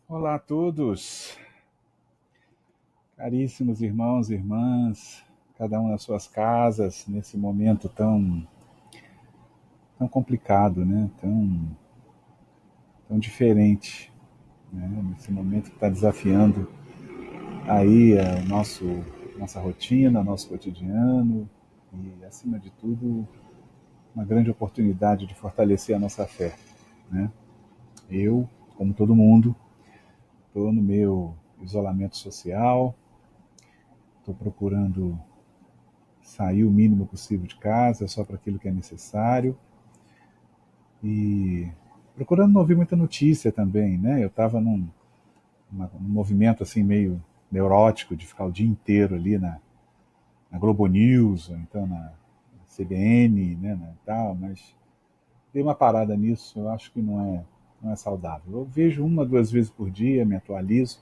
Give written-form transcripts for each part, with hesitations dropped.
Olá a todos, caríssimos irmãos e irmãs, cada um nas suas casas, nesse momento tão complicado, né? Tão diferente, né? Nesse momento que está desafiando aí nossa rotina, nosso cotidiano e, acima de tudo, uma grande oportunidade de fortalecer a nossa fé, né? Eu, como todo mundo, estou no meu isolamento social, estou procurando sair o mínimo possível de casa, só para aquilo que é necessário. E procurando não ouvir muita notícia também, né? Eu estava num movimento assim meio neurótico de ficar o dia inteiro ali na Globo News, ou então na CBN, né, tal, mas dei uma parada nisso, eu acho que não é saudável. Eu vejo uma, duas vezes por dia, me atualizo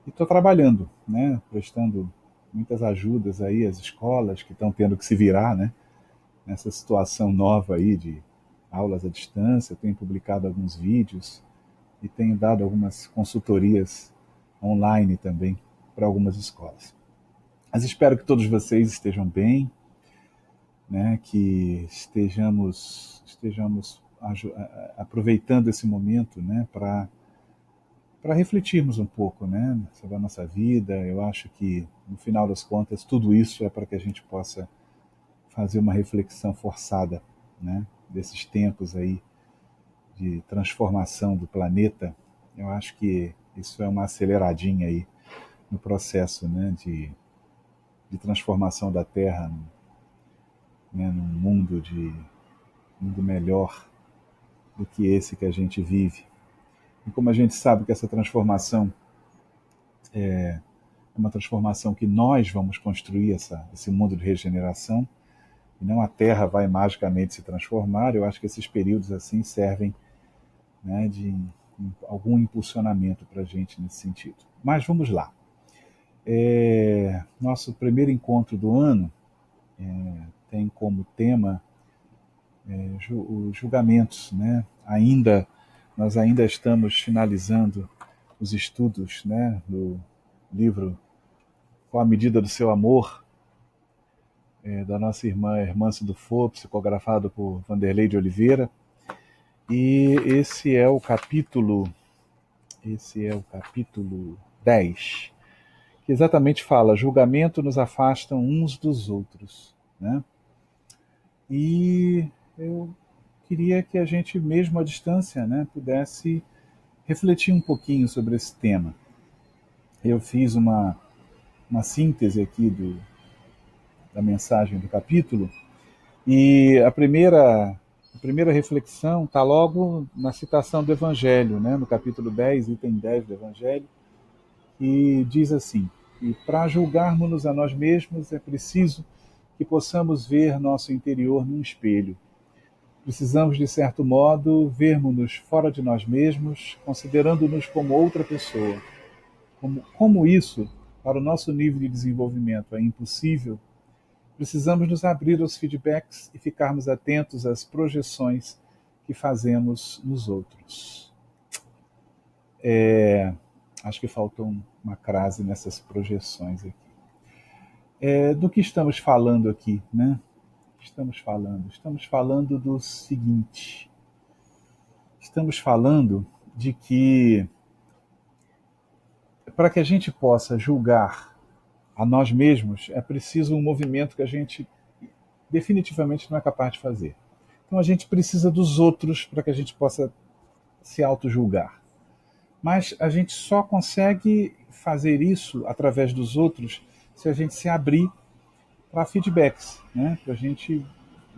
e estou trabalhando, né, prestando muitas ajudas aí às escolas que estão tendo que se virar, né, nessa situação nova aí de aulas à distância. Eu tenho publicado alguns vídeos e tenho dado algumas consultorias online também para algumas escolas. Mas espero que todos vocês estejam bem, né, que estejamos aproveitando esse momento, né, para refletirmos um pouco, né, sobre a nossa vida. Eu acho que, no final das contas, tudo isso é para que a gente possa fazer uma reflexão forçada, né, desses tempos aí de transformação do planeta. Eu acho que isso é uma aceleradinha aí no processo, né, de transformação da Terra, né, num mundo melhor do que esse que a gente vive. E como a gente sabe que essa transformação é uma transformação que nós vamos construir, esse mundo de regeneração, e não a Terra vai magicamente se transformar. Eu acho que esses períodos assim servem, né, de algum impulsionamento para a gente nesse sentido. Mas vamos lá. Nosso primeiro encontro do ano tem como tema os julgamentos, né? Nós ainda estamos finalizando os estudos, né, do livro Qual a Medida do Seu Amor, da nossa irmã Hermance Dufour, psicografado por Vanderlei de Oliveira. E esse é o capítulo 10, que exatamente fala: julgamento nos afastam uns dos outros, né? E eu queria que a gente, mesmo à distância, né, pudesse refletir um pouquinho sobre esse tema. Eu fiz uma síntese aqui da mensagem do capítulo, e a primeira reflexão está logo na citação do Evangelho, né, no capítulo 10, item 10 do Evangelho, e diz assim: e para julgarmos-nos a nós mesmos é preciso que possamos ver nosso interior num espelho. Precisamos, de certo modo, vermos-nos fora de nós mesmos, considerando-nos como outra pessoa. Como isso, para o nosso nível de desenvolvimento, é impossível, precisamos nos abrir aos feedbacks e ficarmos atentos às projeções que fazemos nos outros. Acho que faltou uma crase nessas projeções aqui. Do que estamos falando aqui, né? Estamos falando do seguinte: estamos falando de que, para que a gente possa julgar a nós mesmos, é preciso um movimento que a gente definitivamente não é capaz de fazer. Então a gente precisa dos outros para que a gente possa se auto-julgar. Mas a gente só consegue fazer isso através dos outros se a gente se abrir para feedbacks, né? Pra gente,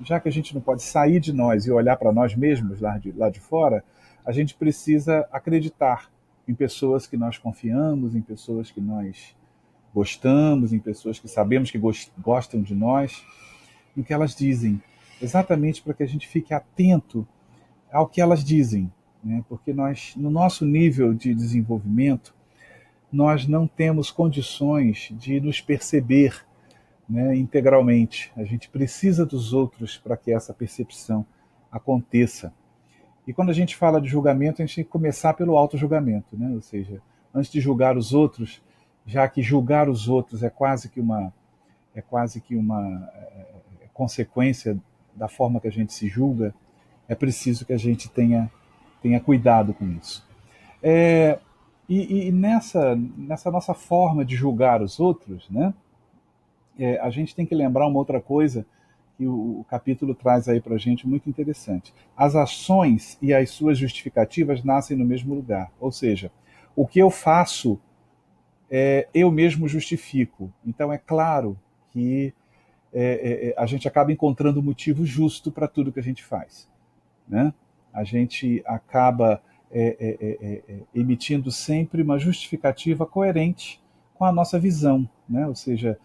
já que a gente não pode sair de nós e olhar para nós mesmos lá de fora, a gente precisa acreditar em pessoas que nós confiamos, em pessoas que nós gostamos, em pessoas que sabemos que gostam de nós, no que elas dizem, exatamente para que a gente fique atento ao que elas dizem, né? Porque nós, no nosso nível de desenvolvimento, nós não temos condições de nos perceber, né, integralmente. A gente precisa dos outros para que essa percepção aconteça. E quando a gente fala de julgamento, a gente tem que começar pelo auto-julgamento, né? Ou seja, antes de julgar os outros, já que julgar os outros é quase que uma consequência da forma que a gente se julga, é preciso que a gente tenha cuidado com isso. É, e nessa nossa forma de julgar os outros, né, a gente tem que lembrar uma outra coisa que o capítulo traz aí para a gente muito interessante. As ações e as suas justificativas nascem no mesmo lugar. Ou seja, o que eu faço, eu mesmo justifico. Então é claro que a gente acaba encontrando o motivo justo para tudo que a gente faz, né? A gente acaba emitindo sempre uma justificativa coerente com a nossa visão, né? Ou seja,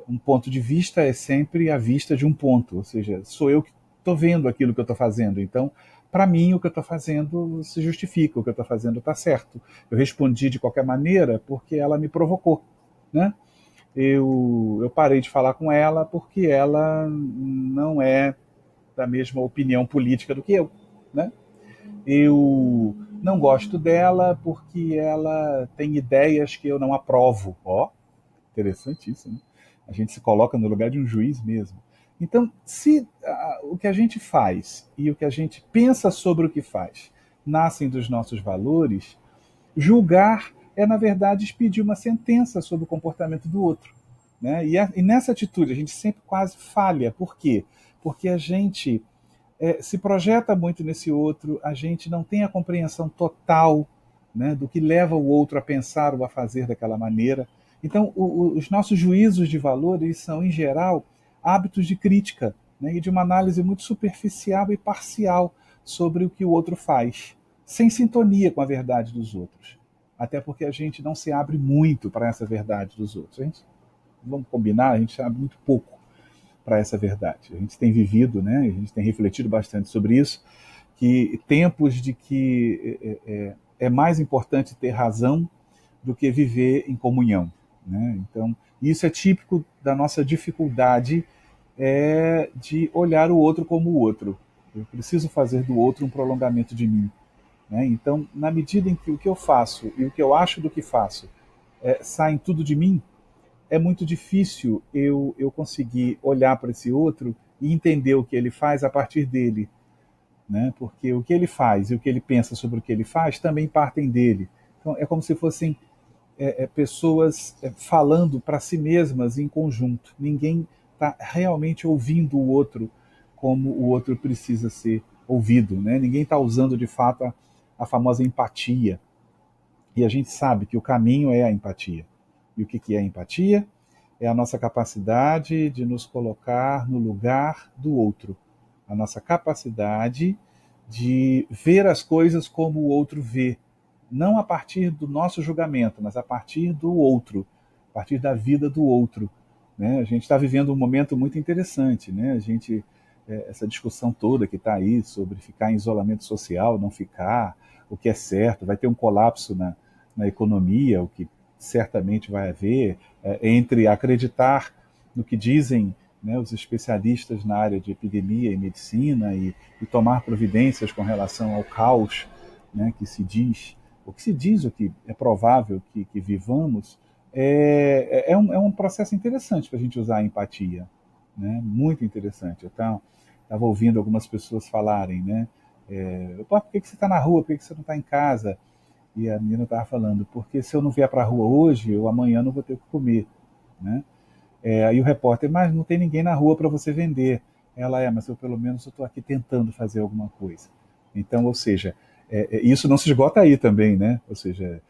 um ponto de vista é sempre a vista de um ponto, ou seja, sou eu que estou vendo aquilo que eu estou fazendo, então, para mim, o que eu estou fazendo se justifica, o que eu estou fazendo está certo. Eu respondi de qualquer maneira porque ela me provocou, né? Eu parei de falar com ela porque ela não é da mesma opinião política do que eu, né? Eu não gosto dela porque ela tem ideias que eu não aprovo. Ó, interessantíssimo. A gente se coloca no lugar de um juiz mesmo. Então, se o que a gente faz e o que a gente pensa sobre o que faz nascem dos nossos valores, julgar é, na verdade, expedir uma sentença sobre o comportamento do outro, né? E nessa atitude a gente sempre quase falha. Por quê? Porque a gente se projeta muito nesse outro, a gente não tem a compreensão total, né, do que leva o outro a pensar ou a fazer daquela maneira. Então, os nossos juízos de valor, eles são, em geral, hábitos de crítica, né, e de uma análise muito superficial e parcial sobre o que o outro faz, sem sintonia com a verdade dos outros. Até porque a gente não se abre muito para essa verdade dos outros. Vamos combinar, a gente se abre muito pouco para essa verdade. A gente tem vivido, né, a gente tem refletido bastante sobre isso, que tempos de que é mais importante ter razão do que viver em comunhão, né? Então, isso é típico da nossa dificuldade de olhar o outro como o outro. Eu preciso fazer do outro um prolongamento de mim, né? Então, na medida em que o que eu faço e o que eu acho do que faço saem tudo de mim, é muito difícil eu conseguir olhar para esse outro e entender o que ele faz a partir dele, né? Porque o que ele faz e o que ele pensa sobre o que ele faz também partem dele. Então é como se fossem pessoas falando para si mesmas em conjunto. Ninguém está realmente ouvindo o outro como o outro precisa ser ouvido, né? Ninguém está usando de fato a famosa empatia. E a gente sabe que o caminho é a empatia. E o que é a empatia? É a nossa capacidade de nos colocar no lugar do outro. A nossa capacidade de ver as coisas como o outro vê. Não a partir do nosso julgamento, mas a partir do outro, a partir da vida do outro, né? A gente está vivendo um momento muito interessante, né? Essa discussão toda que está aí sobre ficar em isolamento social, não ficar, o que é certo, vai ter um colapso na economia, o que certamente vai haver, entre acreditar no que dizem, né, os especialistas na área de epidemia e medicina e tomar providências com relação ao caos, né, que se diz, o que é provável que vivamos, é um processo interessante para a gente usar a empatia, né, muito interessante. Então, estava ouvindo algumas pessoas falarem, né, por que você está na rua, por que você não está em casa? E a menina estava falando, porque se eu não vier para a rua hoje, eu amanhã não vou ter o que comer, né? Aí o repórter, mas não tem ninguém na rua para você vender. Ela mas eu pelo menos estou aqui tentando fazer alguma coisa. Então, ou seja, isso não se esgota aí também, né? Ou seja,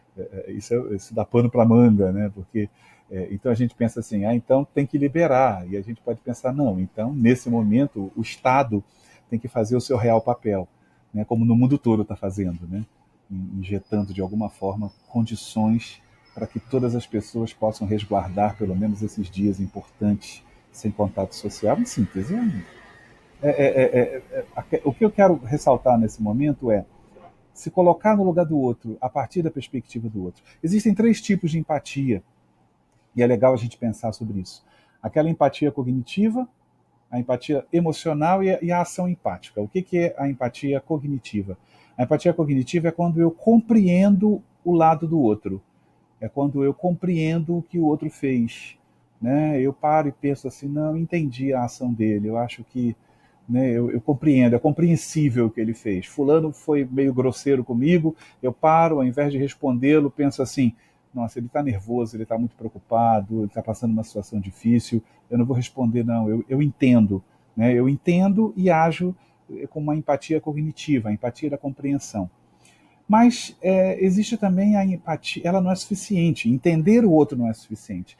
isso dá pano para manga, né? Porque então a gente pensa assim, então tem que liberar. E a gente pode pensar, não, então nesse momento o Estado tem que fazer o seu real papel, né? Como no mundo todo está fazendo, né? Injetando de alguma forma condições para que todas as pessoas possam resguardar pelo menos esses dias importantes sem contato social. Em síntese, o que eu quero ressaltar nesse momento é se colocar no lugar do outro a partir da perspectiva do outro. Existem 3 tipos de empatia e é legal a gente pensar sobre isso. Aquela empatia cognitiva, A empatia emocional e a ação empática. O que é a empatia cognitiva? A empatia cognitiva é quando eu compreendo o lado do outro. É quando eu compreendo o que o outro fez. Né? Eu paro e penso assim, não, entendi a ação dele, eu acho que, né, eu compreendo, é compreensível o que ele fez. Fulano foi meio grosseiro comigo, eu paro, ao invés de respondê-lo, penso assim, nossa, ele está nervoso, ele está muito preocupado, ele está passando uma situação difícil, eu não vou responder não, eu entendo. Né? Eu entendo e ajo com uma empatia cognitiva, a empatia da compreensão. Mas existe também a empatia, ela não é suficiente, entender o outro não é suficiente.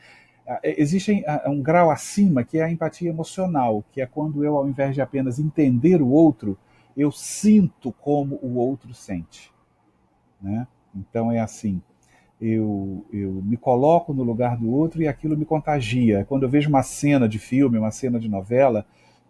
Existe um grau acima que é a empatia emocional, que é quando eu, ao invés de apenas entender o outro, eu sinto como o outro sente. Né? Então é assim, eu me coloco no lugar do outro e aquilo me contagia. Quando eu vejo uma cena de filme, uma cena de novela,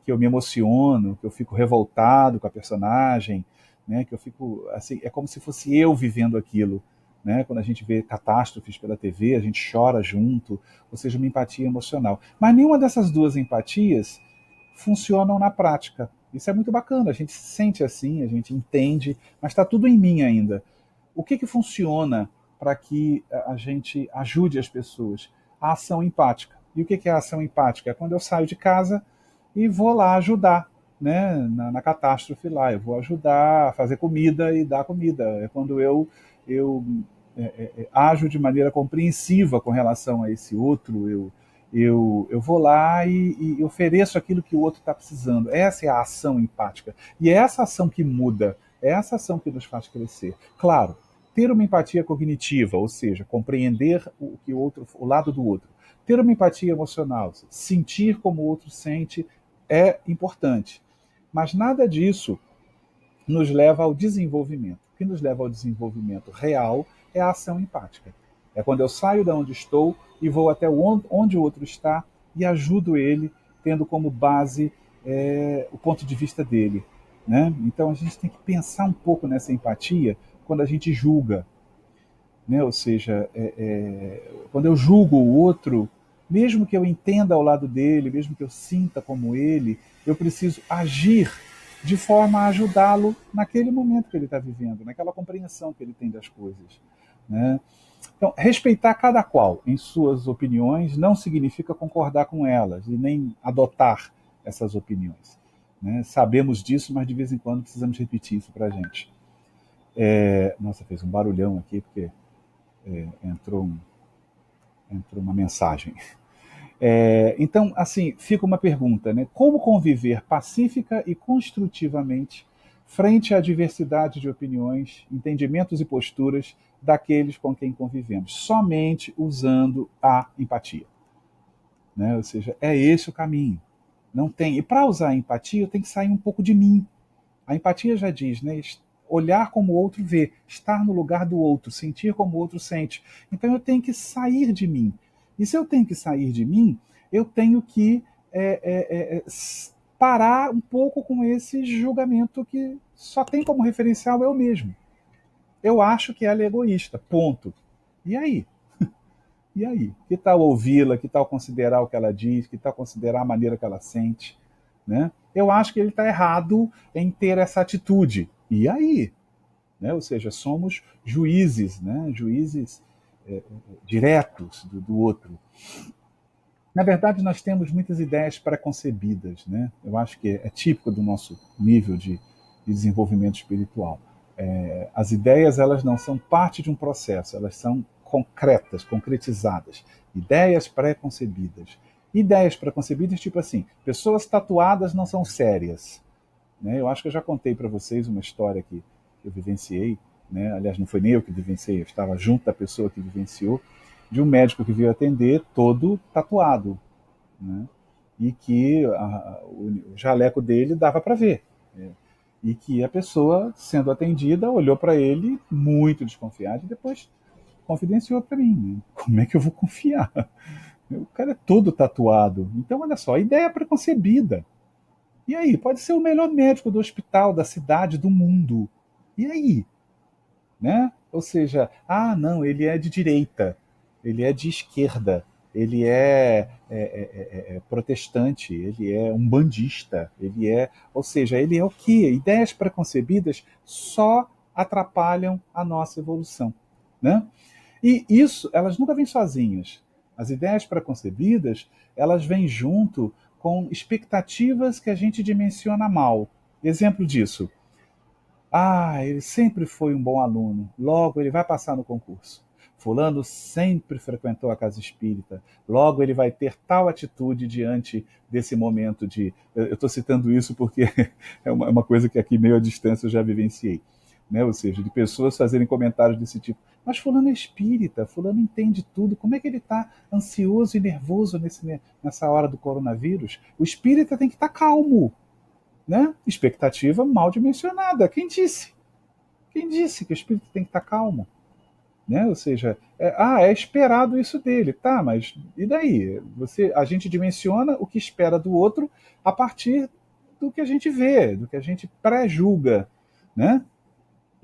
que eu me emociono, que eu fico revoltado com a personagem, né, que eu fico assim, é como se fosse eu vivendo aquilo. Né? Quando a gente vê catástrofes pela TV, a gente chora junto, ou seja, uma empatia emocional. Mas nenhuma dessas duas empatias funcionam na prática. Isso é muito bacana, a gente se sente assim, a gente entende, mas está tudo em mim ainda. O que funciona para que a gente ajude as pessoas? A ação empática. E o que é a ação empática? É quando eu saio de casa e vou lá ajudar, né, na catástrofe lá. Eu vou ajudar a fazer comida e dar comida. É quando eu ajo de maneira compreensiva com relação a esse outro, eu vou lá e ofereço aquilo que o outro está precisando. Essa é a ação empática. E é essa ação que muda, é essa ação que nos faz crescer. Claro, ter uma empatia cognitiva, ou seja, compreender o lado do outro. Ter uma empatia emocional, sentir como o outro sente, é importante. Mas nada disso nos leva ao desenvolvimento. O que nos leva ao desenvolvimento real é a ação empática. É quando eu saio de onde estou e vou até onde o outro está e ajudo ele, tendo como base o ponto de vista dele. Né? Então a gente tem que pensar um pouco nessa empatia quando a gente julga. Né? Ou seja, quando eu julgo o outro, mesmo que eu entenda ao lado dele, mesmo que eu sinta como ele, eu preciso agir de forma a ajudá-lo naquele momento que ele está vivendo, naquela compreensão que ele tem das coisas. Né? Então, respeitar cada qual em suas opiniões não significa concordar com elas e nem adotar essas opiniões. Né? Sabemos disso, mas de vez em quando precisamos repetir isso para a gente. Nossa, fez um barulhão aqui porque entrou uma mensagem. Então, assim, fica uma pergunta, né? Como conviver pacífica e construtivamente frente à diversidade de opiniões, entendimentos e posturas daqueles com quem convivemos, somente usando a empatia. Né? Ou seja, é esse o caminho. Não tem. E para usar a empatia, eu tenho que sair um pouco de mim. A empatia já diz, né? Olhar como o outro vê, estar no lugar do outro, sentir como o outro sente. Então eu tenho que sair de mim. E se eu tenho que sair de mim, eu tenho que parar um pouco com esse julgamento que só tem como referencial eu mesmo. Eu acho que ela é egoísta, ponto. E aí? E aí? Que tal ouvi-la? Que tal considerar o que ela diz? Que tal considerar a maneira que ela sente? Né? Eu acho que ele está errado em ter essa atitude. E aí? Né? Ou seja, somos juízes, né? Juízes diretos do outro. Na verdade, nós temos muitas ideias preconcebidas. Né? Eu acho que é típico do nosso nível de desenvolvimento espiritual. As ideias, elas não são parte de um processo, elas são concretas, concretizadas. Ideias pré-concebidas. Ideias pré-concebidas, tipo assim, pessoas tatuadas não são sérias. Né? Eu acho que eu já contei para vocês uma história que eu vivenciei, né? Aliás, não foi nem eu que vivenciei, eu estava junto da pessoa que vivenciou, de um médico que veio atender todo tatuado. Né? E que o jaleco dele dava para ver. E que a pessoa, sendo atendida, olhou para ele muito desconfiada e depois confidenciou para mim. Né? Como é que eu vou confiar? O cara é todo tatuado. Então, olha só, a ideia é preconcebida. E aí? Pode ser o melhor médico do hospital, da cidade, do mundo. E aí? Né? Ou seja, não, ele é de direita, ele é de esquerda. ele é protestante, ele é umbandista, ou seja, ele é o quê? Ideias preconcebidas só atrapalham a nossa evolução, né? E isso, elas nunca vêm sozinhas. As ideias preconcebidas, elas vêm junto com expectativas que a gente dimensiona mal. Exemplo disso: ele sempre foi um bom aluno, logo ele vai passar no concurso. Fulano sempre frequentou a casa espírita, logo ele vai ter tal atitude diante desse momento de. Eu estou citando isso porque é uma coisa que aqui meio à distância eu já vivenciei. Né? Ou seja, de pessoas fazerem comentários desse tipo. Mas fulano é espírita, fulano entende tudo, como é que ele está ansioso e nervoso nessa hora do coronavírus? O espírita tem que estar calmo, né? Expectativa mal dimensionada. Quem disse? Quem disse que o espírito tem que estar calmo? Né? Ou seja, é esperado isso dele, tá? Mas e daí? A gente dimensiona o que espera do outro a partir do que a gente vê, do que a gente pré-julga, né?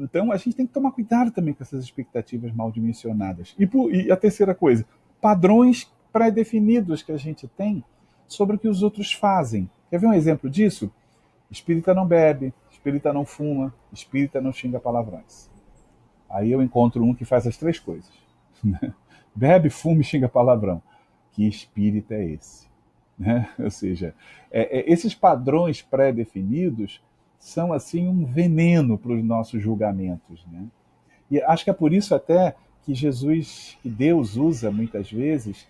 Então a gente tem que tomar cuidado também com essas expectativas mal dimensionadas. E a terceira coisa, padrões pré-definidos que a gente tem sobre o que os outros fazem. Quer ver um exemplo disso? Espírita não bebe, espírita não fuma, espírita não xinga palavrões. Aí eu encontro um que faz as três coisas. Bebe, fuma e xinga palavrão. Que espírita é esse? Né? Ou seja, esses padrões pré-definidos são assim um veneno para os nossos julgamentos. Né? E acho que é por isso até que que Deus usa muitas vezes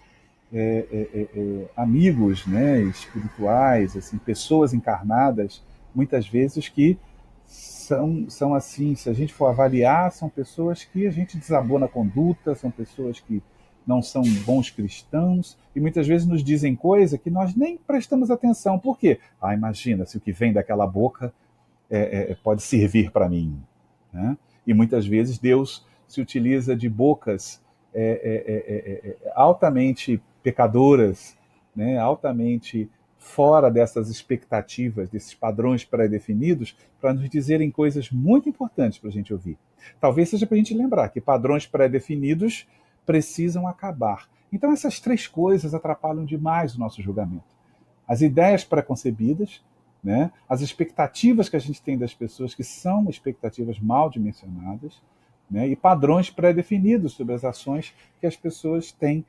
amigos, né, espirituais, assim, pessoas encarnadas, muitas vezes que são assim, se a gente for avaliar, são pessoas que a gente desabou na conduta, são pessoas que não são bons cristãos e muitas vezes nos dizem coisa que nós nem prestamos atenção. Por quê? Imagina se o que vem daquela boca pode servir para mim. Né? E muitas vezes Deus se utiliza de bocas altamente pecadoras, né? Altamente fora dessas expectativas, desses padrões pré-definidos, para nos dizerem coisas muito importantes para a gente ouvir. Talvez seja para a gente lembrar que padrões pré-definidos precisam acabar. Então essas três coisas atrapalham demais o nosso julgamento. As ideias preconcebidas, né? As expectativas que a gente tem das pessoas, que são expectativas mal dimensionadas, né? E padrões pré-definidos sobre as ações que as pessoas têm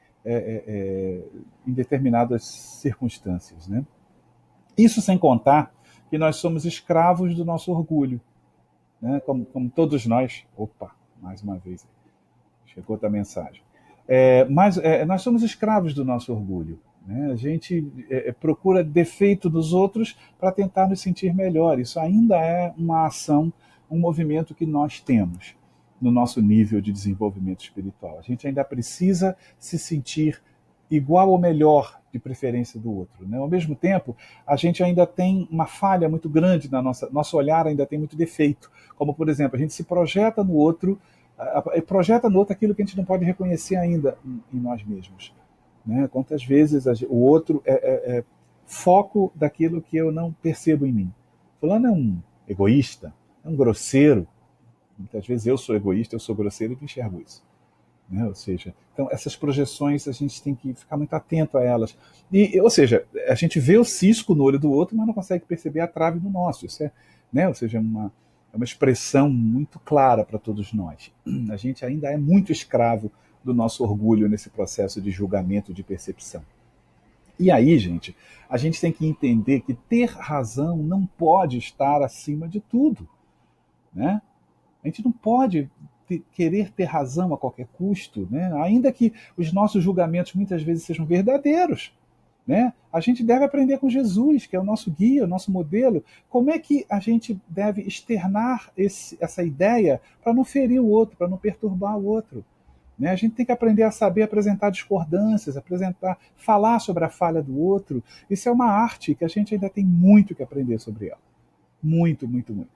em determinadas circunstâncias. Né? Isso sem contar que nós somos escravos do nosso orgulho. Né? Como todos nós. Opa, mais uma vez. Chegou outra mensagem. Mas nós somos escravos do nosso orgulho. Né? A gente procura defeito dos outros para tentar nos sentir melhor. Isso ainda é uma ação, um movimento que nós temos no nosso nível de desenvolvimento espiritual. A gente ainda precisa se sentir igual ou melhor, de preferência do outro. Né? Ao mesmo tempo, a gente ainda tem uma falha muito grande nosso olhar ainda tem muito defeito. Como, por exemplo, a gente se projeta no outro aquilo que a gente não pode reconhecer ainda em nós mesmos. Né? Quantas vezes o outro é foco daquilo que eu não percebo em mim. Fulano é um egoísta, é um grosseiro. Muitas vezes eu sou egoísta, eu sou grosseiro e enxergo isso. Né? Ou seja, então essas projeções a gente tem que ficar muito atento a elas. Ou seja, a gente vê o cisco no olho do outro, mas não consegue perceber a trave no nosso. Isso né? Ou seja, uma expressão muito clara para todos nós. A gente ainda é muito escravo do nosso orgulho nesse processo de julgamento, de percepção. E aí, gente, a gente tem que entender que ter razão não pode estar acima de tudo. Né? A gente não pode querer ter razão a qualquer custo, né? Ainda que os nossos julgamentos muitas vezes sejam verdadeiros. Né? A gente deve aprender com Jesus, que é o nosso guia, o nosso modelo. Como é que a gente deve externar essa ideia para não ferir o outro, para não perturbar o outro? Né? A gente tem que aprender a saber apresentar discordâncias, falar sobre a falha do outro. Isso é uma arte que a gente ainda tem muito que aprender sobre ela. Muito, muito, muito.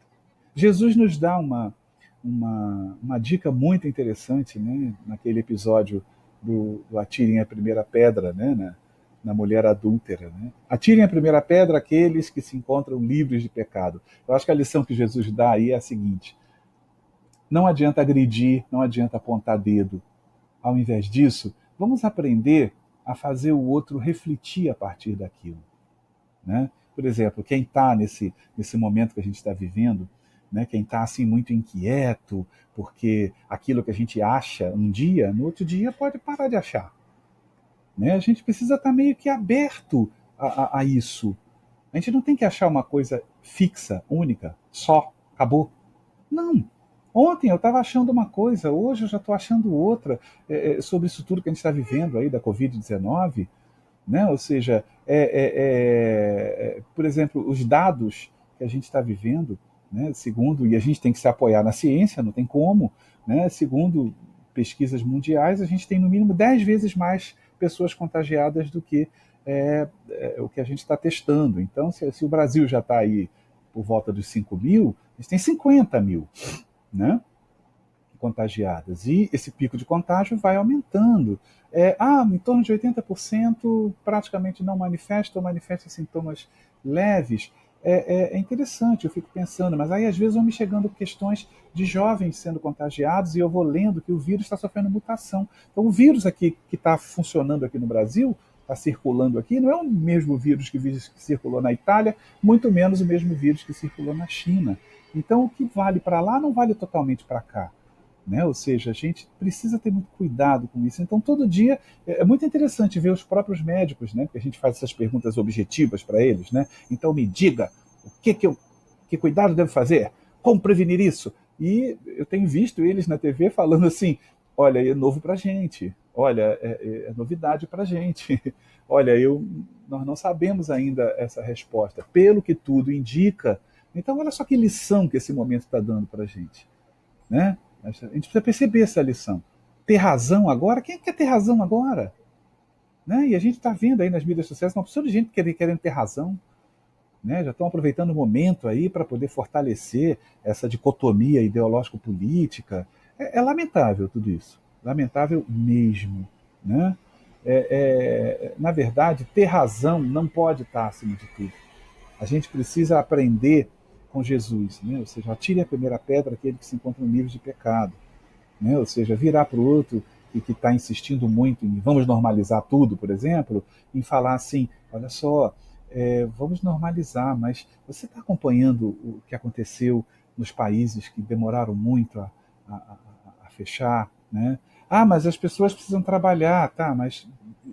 Jesus nos dá uma dica muito interessante, né? Naquele episódio do Atirem a Primeira Pedra, né? Na mulher adúltera. Né? Atirem a primeira pedra aqueles que se encontram livres de pecado. Eu acho que a lição que Jesus dá aí é a seguinte: não adianta agredir, não adianta apontar dedo. Ao invés disso, vamos aprender a fazer o outro refletir a partir daquilo, né? Por exemplo, quem está nesse momento que a gente está vivendo, né, quem está assim muito inquieto, porque aquilo que a gente acha um dia, no outro dia pode parar de achar. Né? A gente precisa estar meio que aberto a isso. A gente não tem que achar uma coisa fixa, única, só, acabou. Não. Ontem eu estava achando uma coisa, hoje eu já estou achando outra, sobre isso tudo que a gente está vivendo aí da Covid-19. Né? Ou seja, por exemplo, os dados que a gente está vivendo, né? Segundo, e a gente tem que se apoiar na ciência, não tem como, né? Segundo pesquisas mundiais, a gente tem no mínimo 10 vezes mais pessoas contagiadas do que o que a gente está testando. Então, se o Brasil já está aí por volta dos 5 mil, a gente tem 50 mil, né? Contagiadas. E esse pico de contágio vai aumentando. Em torno de 80% praticamente não manifesta ou manifesta sintomas leves. É interessante, eu fico pensando, mas aí às vezes vão me chegando questões de jovens sendo contagiados e eu vou lendo que o vírus está sofrendo mutação. Então o vírus aqui que está funcionando aqui no Brasil, está circulando aqui, não é o mesmo vírus que circulou na Itália, muito menos o mesmo vírus que circulou na China. Então o que vale para lá não vale totalmente para cá. Né? Ou seja, a gente precisa ter muito cuidado com isso. Então, todo dia é muito interessante ver os próprios médicos, né? Porque a gente faz essas perguntas objetivas para eles. Né? Então, me diga que cuidado devo fazer? Como prevenir isso? E eu tenho visto eles na TV falando assim: olha, é novo para a gente, olha, é novidade para a gente, olha, nós não sabemos ainda essa resposta, pelo que tudo indica. Então, olha só que lição que esse momento está dando para a gente. Né? A gente precisa perceber essa lição. Ter razão agora? Quem quer ter razão agora? Né? E a gente está vendo aí nas mídias sociais uma opção de gente querendo ter razão. Né? Já estão aproveitando o momento aí para poder fortalecer essa dicotomia ideológico-política. É lamentável tudo isso. Lamentável mesmo. Né? Na verdade, ter razão não pode estar acima de tudo. A gente precisa aprender com Jesus, né? Ou seja, atire a primeira pedra aquele que se encontra no nível de pecado, né? Ou seja, virar para o outro e que está insistindo muito em vamos normalizar tudo, por exemplo, em falar assim, olha só, vamos normalizar, mas você está acompanhando o que aconteceu nos países que demoraram muito a fechar, né? Mas as pessoas precisam trabalhar, tá? Mas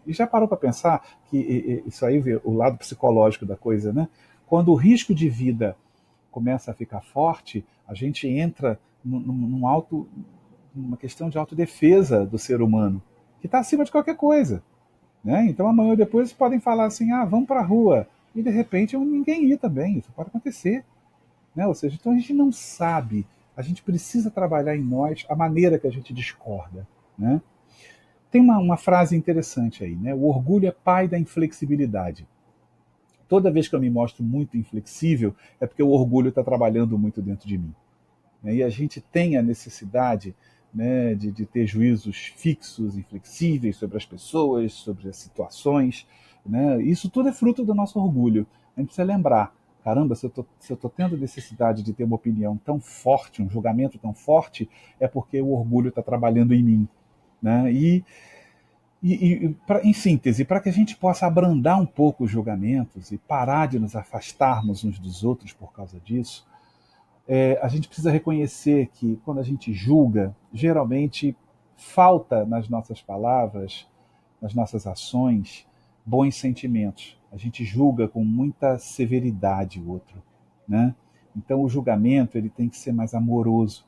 e já parou para pensar que isso aí vê o lado psicológico da coisa, né? Quando o risco de vida começa a ficar forte, a gente entra numa questão de autodefesa do ser humano, que está acima de qualquer coisa. Né? Então amanhã ou depois podem falar assim, vamos para a rua, e de repente ninguém ir também, isso pode acontecer. Né? Ou seja, então a gente não sabe, a gente precisa trabalhar em nós a maneira que a gente discorda. Né? Tem uma frase interessante aí, né? O orgulho é pai da inflexibilidade. Toda vez que eu me mostro muito inflexível, é porque o orgulho está trabalhando muito dentro de mim. E a gente tem a necessidade, né, de ter juízos fixos e flexíveis sobre as pessoas, sobre as situações. Né? Isso tudo é fruto do nosso orgulho. A gente precisa lembrar, caramba, se eu estou tendo necessidade de ter uma opinião tão forte, um julgamento tão forte, é porque o orgulho está trabalhando em mim. Né? Em síntese, para que a gente possa abrandar um pouco os julgamentos e parar de nos afastarmos uns dos outros por causa disso, a gente precisa reconhecer que quando a gente julga, geralmente falta nas nossas palavras, nas nossas ações, bons sentimentos. A gente julga com muita severidade o outro. Né? Então o julgamento ele tem que ser mais amoroso.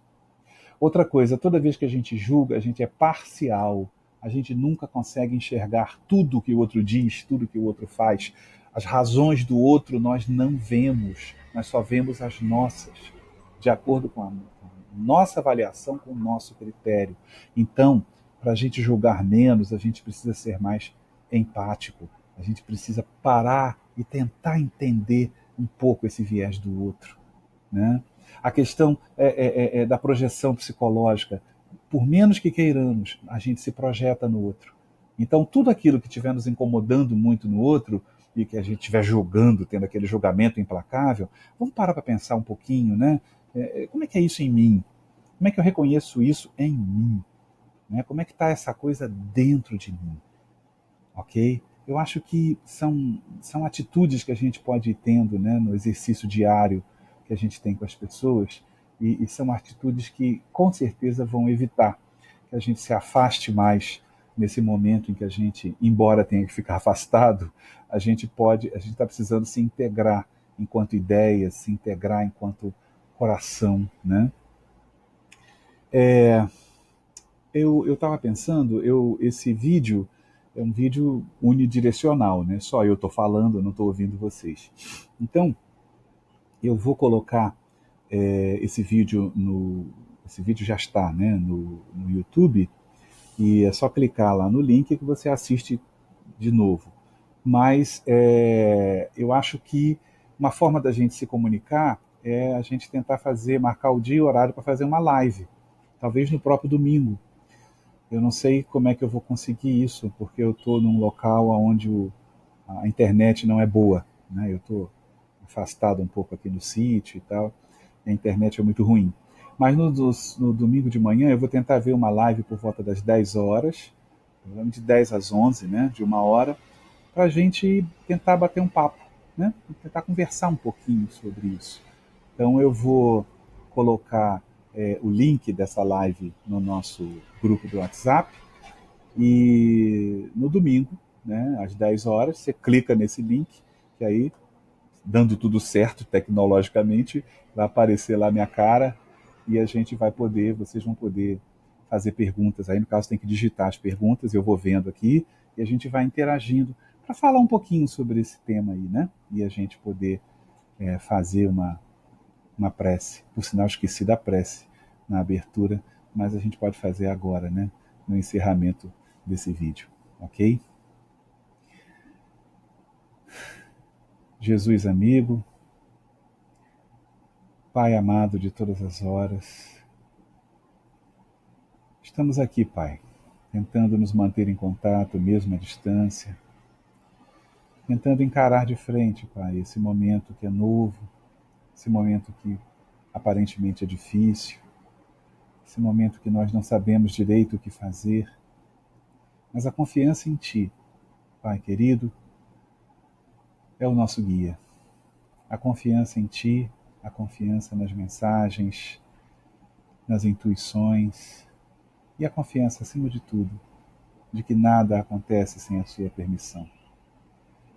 Outra coisa, toda vez que a gente julga, a gente é parcial. A gente nunca consegue enxergar tudo que o outro diz, tudo que o outro faz. As razões do outro nós não vemos, nós só vemos as nossas, de acordo com a nossa avaliação, com o nosso critério. Então, para a gente julgar menos, a gente precisa ser mais empático. A gente precisa parar e tentar entender um pouco esse viés do outro. Né? A questão da projeção psicológica. Por menos que queiramos, a gente se projeta no outro. Então, tudo aquilo que estiver nos incomodando muito no outro e que a gente estiver julgando, tendo aquele julgamento implacável, vamos parar para pensar um pouquinho, né? Como é que é isso em mim? Como é que eu reconheço isso em mim? Né? Como é que está essa coisa dentro de mim? ok? Eu acho que são atitudes que a gente pode ir tendo, né, no exercício diário que a gente tem com as pessoas, e são atitudes que com certeza vão evitar que a gente se afaste mais nesse momento em que a gente, embora tenha que ficar afastado, a gente está precisando se integrar enquanto ideia, se integrar enquanto coração, né? Eu estava pensando, esse vídeo é um vídeo unidirecional, né? Só eu estou falando, eu não estou ouvindo vocês. Então, eu vou colocar esse vídeo já está, né, no YouTube, e é só clicar lá no link que você assiste de novo. Mas eu acho que uma forma da gente se comunicar é a gente tentar marcar o dia e o horário para fazer uma live, talvez no próprio domingo. Eu não sei como é que eu vou conseguir isso, porque eu estou num local onde a internet não é boa, né? Eu estou afastado um pouco aqui no sítio e tal, e a internet é muito ruim. Mas no domingo de manhã eu vou tentar ver uma live por volta das 10 horas, de 10 às 11, né, de uma hora, para a gente tentar bater um papo, né? Tentar conversar um pouquinho sobre isso. Então eu vou colocar o link dessa live no nosso grupo do WhatsApp e no domingo, né, às 10 horas, você clica nesse link, que aí, dando tudo certo tecnologicamente, vai aparecer lá minha cara e a gente vai poder, vocês vão poder fazer perguntas. Aí, no caso, tem que digitar as perguntas, eu vou vendo aqui e a gente vai interagindo para falar um pouquinho sobre esse tema aí, né? E a gente poder fazer uma prece. Por sinal, esqueci da prece na abertura, mas a gente pode fazer agora, né? No encerramento desse vídeo, ok? Jesus amigo, Pai amado de todas as horas, estamos aqui, Pai, tentando nos manter em contato, mesmo à distância, tentando encarar de frente, Pai, esse momento que é novo, esse momento que aparentemente é difícil, esse momento que nós não sabemos direito o que fazer, mas a confiança em Ti, Pai querido, é o nosso guia. A confiança em Ti, a confiança nas mensagens, nas intuições e a confiança, acima de tudo, de que nada acontece sem a Sua permissão.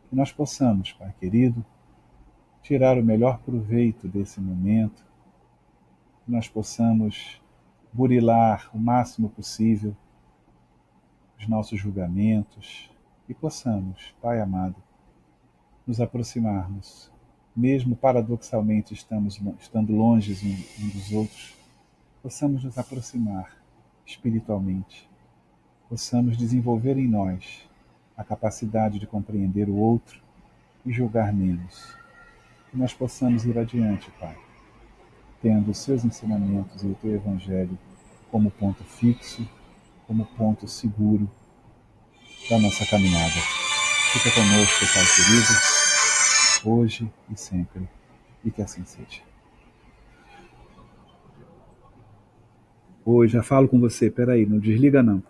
Que nós possamos, Pai querido, tirar o melhor proveito desse momento, que nós possamos burilar o máximo possível os nossos julgamentos e possamos, Pai amado, nos aproximarmos, mesmo paradoxalmente estando longe uns dos outros, possamos nos aproximar espiritualmente, possamos desenvolver em nós a capacidade de compreender o outro e julgar menos. Que nós possamos ir adiante, Pai, tendo os seus ensinamentos e o teu Evangelho como ponto fixo, como ponto seguro da nossa caminhada. Fica conosco, Pai querido, hoje e sempre, e que assim seja. Oi, já falo com você, peraí, não desliga não.